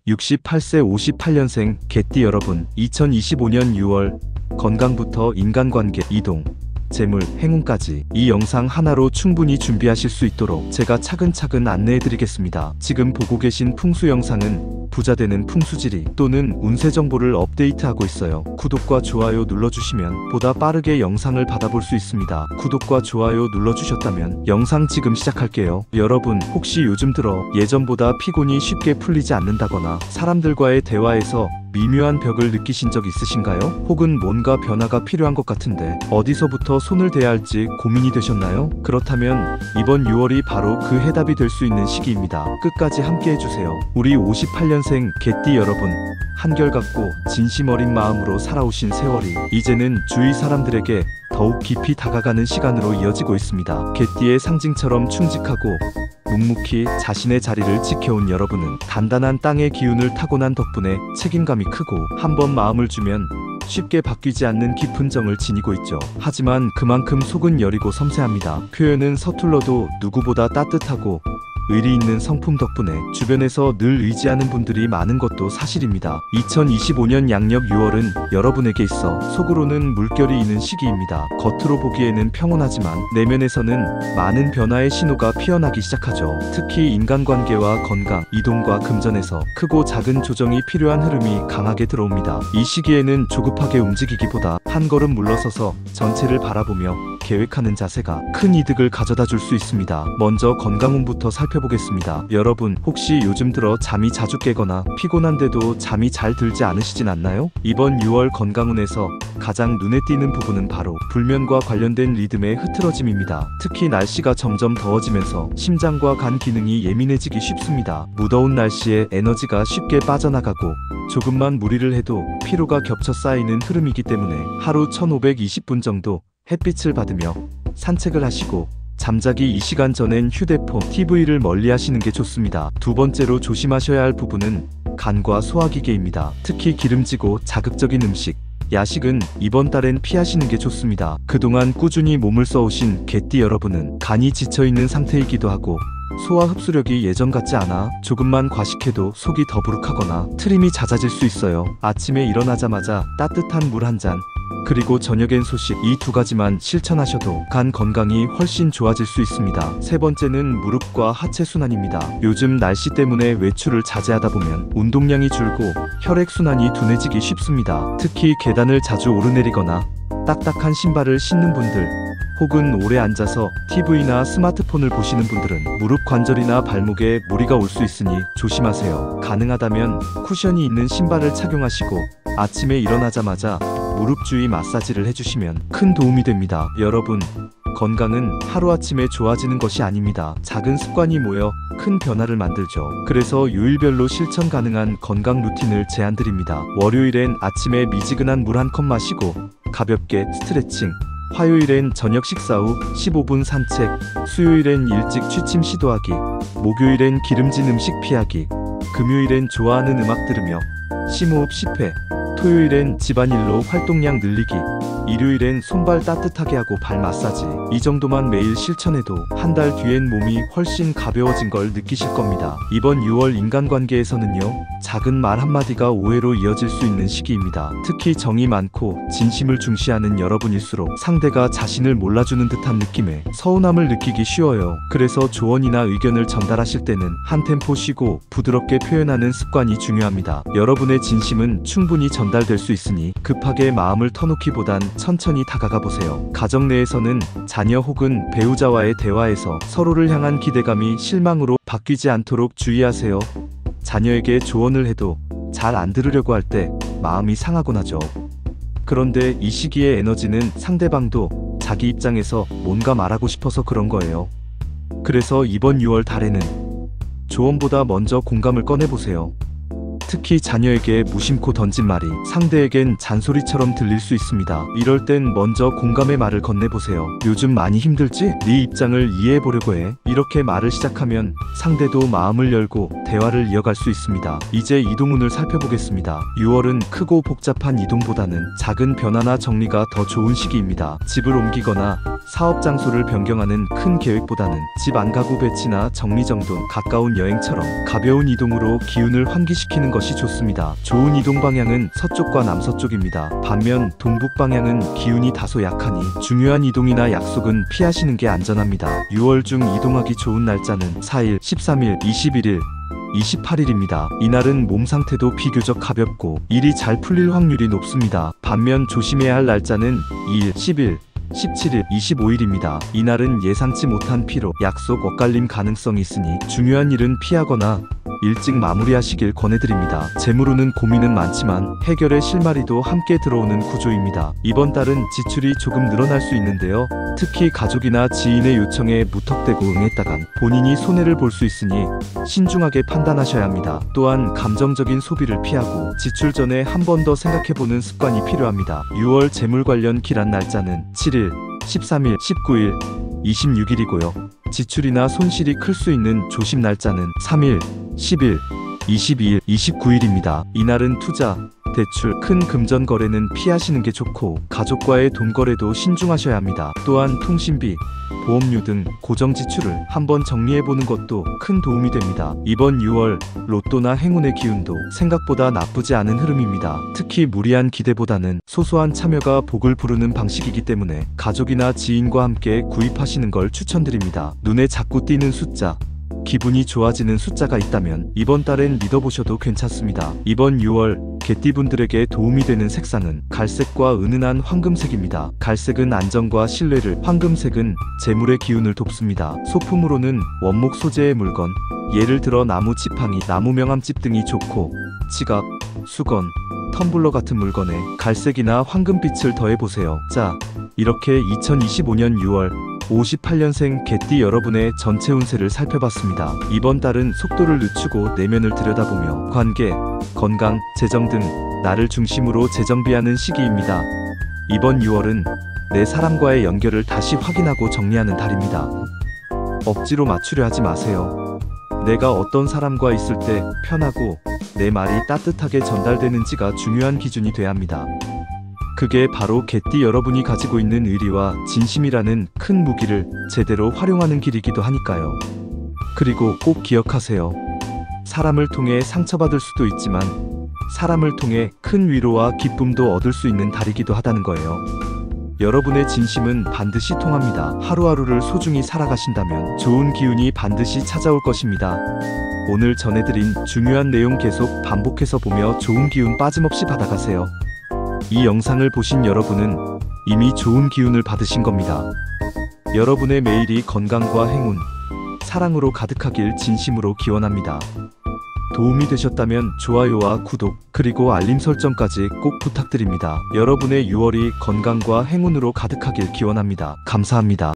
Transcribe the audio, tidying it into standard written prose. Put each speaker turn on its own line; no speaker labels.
68세 58년생 개띠 여러분, 2025년 6월 건강부터 인간관계, 이동, 재물, 행운까지 이 영상 하나로 충분히 준비하실 수 있도록 제가 차근차근 안내해드리겠습니다. 지금 보고 계신 풍수 영상은 부자되는 풍수지리 또는 운세 정보를 업데이트하고 있어요. 구독과 좋아요 눌러주시면 보다 빠르게 영상을 받아볼 수 있습니다. 구독과 좋아요 눌러주셨다면 영상 지금 시작할게요. 여러분, 혹시 요즘 들어 예전보다 피곤이 쉽게 풀리지 않는다거나 사람들과의 대화에서 미묘한 벽을 느끼신 적 있으신가요? 혹은 뭔가 변화가 필요한 것 같은데 어디서부터 손을 대야 할지 고민이 되셨나요? 그렇다면 이번 6월이 바로 그 해답이 될 수 있는 시기입니다. 끝까지 함께 해주세요. 우리 58년생 개띠 여러분, 한결같고 진심 어린 마음으로 살아오신 세월이 이제는 주위 사람들에게 더욱 깊이 다가가는 시간으로 이어지고 있습니다. 개띠의 상징처럼 충직하고 묵묵히 자신의 자리를 지켜온 여러분은 단단한 땅의 기운을 타고난 덕분에 책임감이 크고 한번 마음을 주면 쉽게 바뀌지 않는 깊은 정을 지니고 있죠. 하지만 그만큼 속은 여리고 섬세합니다. 표현은 서툴러도 누구보다 따뜻하고 의리 있는 성품 덕분에 주변에서 늘 의지하는 분들이 많은 것도 사실입니다. 2025년 양력 6월은 여러분에게 있어 속으로는 물결이 있는 시기입니다. 겉으로 보기에는 평온하지만 내면에서는 많은 변화의 신호가 피어나기 시작하죠. 특히 인간관계와 건강, 이동과 금전에서 크고 작은 조정이 필요한 흐름이 강하게 들어옵니다. 이 시기에는 조급하게 움직이기보다 한 걸음 물러서서 전체를 바라보며 계획하는 자세가 큰 이득을 가져다 줄 수 있습니다. 먼저 건강운부터 살펴보겠습니다. 여러분, 혹시 요즘 들어 잠이 자주 깨거나 피곤한데도 잠이 잘 들지 않으시진 않나요? 이번 6월 건강운에서 가장 눈에 띄는 부분은 바로 불면과 관련된 리듬의 흐트러짐입니다. 특히 날씨가 점점 더워지면서 심장과 간 기능이 예민해지기 쉽습니다. 무더운 날씨에 에너지가 쉽게 빠져나가고 조금만 무리를 해도 피로가 겹쳐 쌓이는 흐름이기 때문에 하루 1520분 정도 햇빛을 받으며 산책을 하시고 잠자기 이 시간 전엔 휴대폰, TV를 멀리 하시는 게 좋습니다. 두 번째로 조심하셔야 할 부분은 간과 소화기계입니다. 특히 기름지고 자극적인 음식, 야식은 이번 달엔 피하시는 게 좋습니다. 그동안 꾸준히 몸을 써오신 개띠 여러분은 간이 지쳐있는 상태이기도 하고 소화 흡수력이 예전 같지 않아 조금만 과식해도 속이 더부룩하거나 트림이 잦아질 수 있어요. 아침에 일어나자마자 따뜻한 물 한 잔, 그리고 저녁엔 소식, 이 두 가지만 실천하셔도 간 건강이 훨씬 좋아질 수 있습니다. 세 번째는 무릎과 하체 순환입니다. 요즘 날씨 때문에 외출을 자제하다 보면 운동량이 줄고 혈액순환이 둔해지기 쉽습니다. 특히 계단을 자주 오르내리거나 딱딱한 신발을 신는 분들, 혹은 오래 앉아서 TV나 스마트폰을 보시는 분들은 무릎 관절이나 발목에 무리가 올 수 있으니 조심하세요. 가능하다면 쿠션이 있는 신발을 착용하시고 아침에 일어나자마자 무릎 주위 마사지를 해주시면 큰 도움이 됩니다. 여러분, 건강은 하루아침에 좋아지는 것이 아닙니다. 작은 습관이 모여 큰 변화를 만들죠. 그래서 요일별로 실천 가능한 건강 루틴을 제안드립니다. 월요일엔 아침에 미지근한 물 한 컵 마시고 가볍게 스트레칭, 화요일엔 저녁 식사 후 15분 산책, 수요일엔 일찍 취침 시도하기, 목요일엔 기름진 음식 피하기, 금요일엔 좋아하는 음악 들으며 심호흡 10회, 토요일엔 집안일로 활동량 늘리기, 일요일엔 손발 따뜻하게 하고 발 마사지. 이 정도만 매일 실천해도 한 달 뒤엔 몸이 훨씬 가벼워진 걸 느끼실 겁니다. 이번 6월 인간관계에서는요, 작은 말 한마디가 오해로 이어질 수 있는 시기입니다. 특히 정이 많고 진심을 중시하는 여러분일수록 상대가 자신을 몰라주는 듯한 느낌에 서운함을 느끼기 쉬워요. 그래서 조언이나 의견을 전달하실 때는 한 템포 쉬고 부드럽게 표현하는 습관이 중요합니다. 여러분의 진심은 충분히 전달될 수 있으니 급하게 마음을 터놓기보단 천천히 다가가 보세요. 가정 내에서는 자녀 혹은 배우자와의 대화에서 서로를 향한 기대감이 실망으로 바뀌지 않도록 주의하세요. 자녀에게 조언을 해도 잘 안 들으려고 할 때 마음이 상하곤 하죠. 그런데 이 시기의 에너지는 상대방도 자기 입장에서 뭔가 말하고 싶어서 그런 거예요. 그래서 이번 6월 달에는 조언보다 먼저 공감을 꺼내보세요. 특히 자녀에게 무심코 던진 말이 상대에겐 잔소리처럼 들릴 수 있습니다. 이럴 땐 먼저 공감의 말을 건네보세요. 요즘 많이 힘들지? 네 입장을 이해해보려고 해. 이렇게 말을 시작하면 상대도 마음을 열고 대화를 이어갈 수 있습니다. 이제 이동운을 살펴보겠습니다. 6월은 크고 복잡한 이동보다는 작은 변화나 정리가 더 좋은 시기입니다. 집을 옮기거나 사업 장소를 변경하는 큰 계획보다는 집 안가구 배치나 정리정돈, 가까운 여행처럼 가벼운 이동으로 기운을 환기시키는 것이 좋습니다. 좋은 이동 방향은 서쪽과 남서쪽입니다. 반면 동북 방향은 기운이 다소 약하니 중요한 이동이나 약속은 피하시는 게 안전합니다. 6월 중 이동하기 좋은 날짜는 4일, 13일, 21일, 28일입니다. 이날은 몸 상태도 비교적 가볍고 일이 잘 풀릴 확률이 높습니다. 반면 조심해야 할 날짜는 2일, 10일, 17일, 25일입니다. 이날은 예상치 못한 피로, 약속 엇갈림 가능성이 있으니 중요한 일은 피하거나 일찍 마무리하시길 권해드립니다. 재무로는 고민은 많지만 해결의 실마리도 함께 들어오는 구조입니다. 이번 달은 지출이 조금 늘어날 수 있는데요. 특히 가족이나 지인의 요청에 무턱대고 응했다간 본인이 손해를 볼 수 있으니 신중하게 판단하셔야 합니다. 또한 감정적인 소비를 피하고 지출 전에 한 번 더 생각해보는 습관이 필요합니다. 6월 재물 관련 길한 날짜는 7일, 13일, 19일, 26일이고요. 지출이나 손실이 클 수 있는 조심 날짜는 3일, 10일, 22일, 29일입니다. 이날은 투자, 대출, 큰 금전 거래는 피하시는 게 좋고 가족과의 돈 거래도 신중하셔야 합니다. 또한 통신비, 보험료 등 고정 지출을 한번 정리해보는 것도 큰 도움이 됩니다. 이번 6월 로또나 행운의 기운도 생각보다 나쁘지 않은 흐름입니다. 특히 무리한 기대보다는 소소한 참여가 복을 부르는 방식이기 때문에 가족이나 지인과 함께 구입하시는 걸 추천드립니다. 눈에 자꾸 띄는 숫자, 기분이 좋아지는 숫자가 있다면 이번 달엔 믿어보셔도 괜찮습니다. 이번 6월 개띠분들에게 도움이 되는 색상은 갈색과 은은한 황금색입니다. 갈색은 안정과 신뢰를, 황금색은 재물의 기운을 돕습니다. 소품으로는 원목 소재의 물건, 예를 들어 나무 지팡이, 나무 명암집 등이 좋고 지갑, 수건, 텀블러 같은 물건에 갈색이나 황금빛을 더해보세요. 자, 이렇게 2025년 6월 58년생 개띠 여러분의 전체 운세를 살펴봤습니다. 이번 달은 속도를 늦추고 내면을 들여다보며 관계, 건강, 재정 등 나를 중심으로 재정비하는 시기입니다. 이번 6월은 내 사람과의 연결을 다시 확인하고 정리하는 달입니다. 억지로 맞추려 하지 마세요. 내가 어떤 사람과 있을 때 편하고 내 말이 따뜻하게 전달되는지가 중요한 기준이 돼야 합니다. 그게 바로 개띠 여러분이 가지고 있는 의리와 진심이라는 큰 무기를 제대로 활용하는 길이기도 하니까요. 그리고 꼭 기억하세요. 사람을 통해 상처받을 수도 있지만 사람을 통해 큰 위로와 기쁨도 얻을 수 있는 달이기도 하다는 거예요. 여러분의 진심은 반드시 통합니다. 하루하루를 소중히 살아가신다면 좋은 기운이 반드시 찾아올 것입니다. 오늘 전해드린 중요한 내용 계속 반복해서 보며 좋은 기운 빠짐없이 받아가세요. 이 영상을 보신 여러분은 이미 좋은 기운을 받으신 겁니다. 여러분의 매일이 건강과 행운, 사랑으로 가득하길 진심으로 기원합니다. 도움이 되셨다면 좋아요와 구독, 그리고 알림 설정까지 꼭 부탁드립니다. 여러분의 6월이 건강과 행운으로 가득하길 기원합니다. 감사합니다.